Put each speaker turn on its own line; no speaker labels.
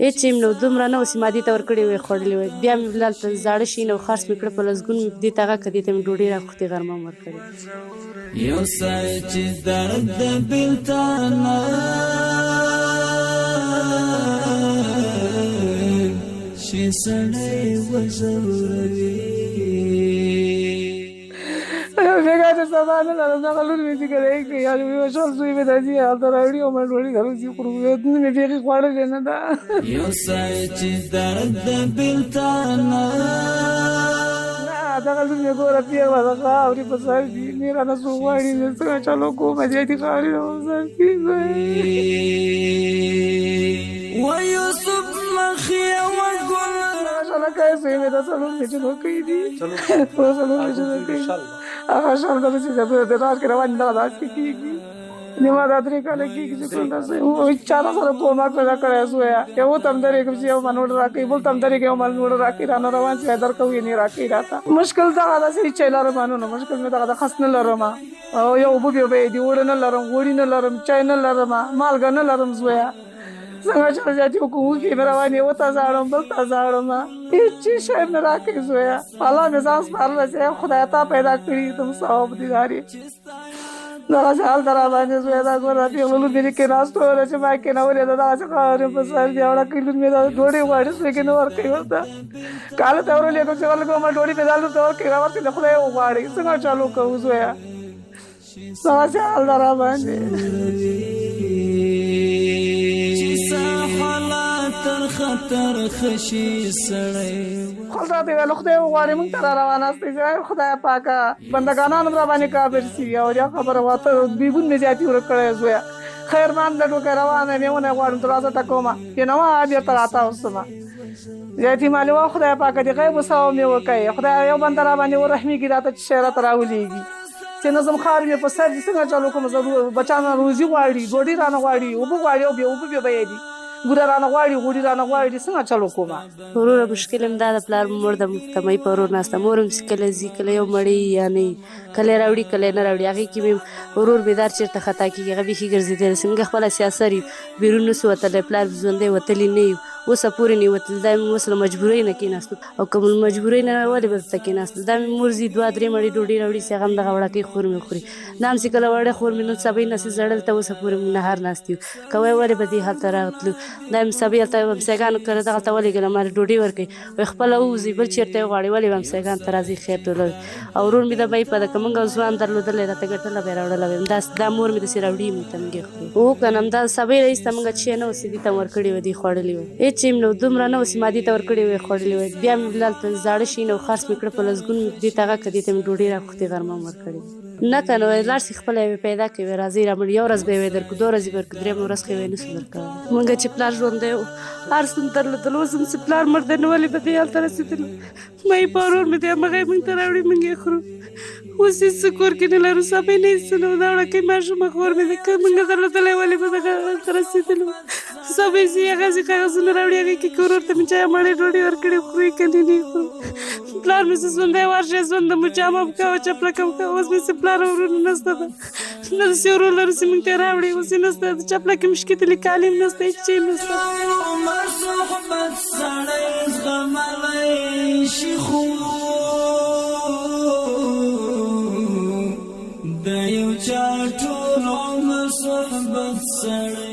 هېڅ یې نو دومره نه اوس ما دې ته ورکړې وې خوړلې وې بیا مې دلته زاړه شین او خرڅ مې کړه په لسګون مې دې ته هغه که دې ته مې ډوډۍ راکوختې غرمه هم ورکړې
یو سړی چې درد د بېلتانه شي سړی وژوروي
بېګا د سبا نه لرم دغه لور مې ذکر یې کړي یا یو شل زوی مې داسې هلته راوړي او مې ډوډۍ دروځي خورو مې بیخي خوړلې نه ده
یو سړی چې درد د بېلتانه
دغه لور مې ګوره پېغله د خاورې په سر دي مې رانه څو غواړي زه څنګه چلو کوم زیاتې خاورې په سر دي
ویوسف مخې وګل
ماشاءالله که زوی مې د څلور میچنو کوي دي څلور میچنو کوي هغه شال دغه چې د راز کې روان دغه داسې کېږي نیمه دا 3 کاله کېږي چې کوم داسې چا سره کومک پیدا کړی زویه یو ته هم درېږم چې یو منوړ راکوي بل ته هم درېږم یو منوړ راکوي رانه روان چې درکوو یې نه راکوي راته مشکل دغه داسې هېڅ شی لرم نو مشکل مې دغه د خس نه لرم او یو اوبه بیا به یې دي اوړه نه لرم غوړي نه لرم چای نه لرم مالګه نه لرم زویه څنګه چې زیاتې وکړو وښې مې روان یې وته زاړم بل ته زاړم هېڅ شي شی مې راکوي زویه الله مې ځان سپارلی چې خدایه تا پیدا کړي تم ثواب دیدار یې دغسې حال ته راباندې زویه دا ګوره پېغله لور مې دې کېناستوله چې ما کېنولې ده دغسې خاورې په سر دي او ډکۍ لور مې دا ډوډۍ غواړي سوی کې نه ورکوي ورته کاله ته ورولېږم چې ورلګومه ډوډۍ مې دا لور ته ورکوي راورسې د خدای وغواړي څنګه چالو کوو زویه دغسې حال ده راباندې
تر خطر خشي سړی
خپل راته ویل خدای وغواړي موږ ته را رواناستئ چې خدای پاکه بندګانان هم راباندې کافر سي او دا خبره واته بیبون مې زیاتې ورک کړی زویه خیر مان د ټوکې روانه مې ونه غواړم تر راسه ټکومه کېنوه بېرته راته اوسمه زیاتې مالې وه خدای پاکه دې غیب وسوه مې وکړئ خدای یو بنده راباندې ورحمېږي راته چې شی راته راولېږي چې نظم خار مې په سر دي څنګه چلو کوم زه بچان روزي غواړي ډوډۍ رانه غواړي اوبه غواړي او بیا اوبه بیا به یې دي ګوره رانه غواړي غوړي رانه غواړي څنګه چلو کومه
وروره مشکل هم دا د پلار مړ د تمۍ په ورور ناسته مور هم چې کله ځي کله یو مړی یا نه کله یې راوړي کله یې نه راوړي هغې کې مې ورور بیدار چېرته خطا کېږي هغه بیخي ګرځېدلی داسې موږ خپله سیاسر یو بیرون نسو وتلی پلار ژوندی وتلي نه یو اوسه پورې نه وتل دا مې اوس له مجبورۍ نه کېناستو او که مجبورۍ نه ولې به دلته کېناستل دا مې مور ځي 2-3 مړۍ ډوډۍ راوړي چې هغه هم دغه وړکۍ خور مې خوري دا هم چې کله وړه خور مې نن سبا یې نسې زړل ته اوسه پورې مونږ نهار ناست یو که وایي ولې به دې هلته راغتلو دا مې سبا هلته همسایګانو کره دغلته ولېږله ما ډوډۍ ورکوي وایي خپله ووځئ بل چېرته یې غواړئ ولې به همسایګانو ته راځئ خیر ټولوي او ورور مې د بۍ په ده که مونږ ځوان درلودلی راته ګټله به یې راوړله ویم دا مور مې داسې راوړي مونږ ته مونږ یې خورو هو که نه همدا سبا یې راایسته مونږ چې نه اوس دې ته ورکړې وه دې خوړلې وه هېڅ یې نو دومره نه اوس ما دې ته ورکړې وې خوړلې وې بیا مې دلته زاړه شین او خرڅ مې کړه په لسګون مې دې ته هغه که دې ته مې ډوډۍ راکوختې غرمه هم ورکړې نه که نه وایي لاړ شي خپله یې پیدا کوي راځئ رامړي یو ورځ به یې درکړو 2 ورځې به ورکړو 3 ورځ خو یې نسو درکولی مونږ چې پلار ژوندی و هر څه مو درلودل اوس هم چې پلار مړ دی نو ولې به دې هلته رسېدلو ما یې په ورور مې دی همغه یې مونږ ته راوړي مونږ یې خورو اوس هېڅ څه کور کې نه لرو سبا یې نه هېڅ څه نه و دا وړکۍ ماشومه خور مې دی که مونږ درلودلی ولې به دغه هلته رسېدلو سبا یې ځي هغسې کاغذونه راوړي هغې کې که ورور ته مې چا مړۍ ډوډۍ ورکړې خورو یې که نه یې خورو پلار مې چې ژوندی ورشه ژوند د مو جامه هم کوه چپلکه هم کوه اوس مې چې پلار او ورور نسته ده نه داسې ورور لرو چې مونږ ته یې راوړي اوس یې نسته د چپلکې مې شکېدلي کالي هم نسته هېڅ شی نسته
صحبت سړی زغملی شي خو د یو چا ټول عمر صحبت سړی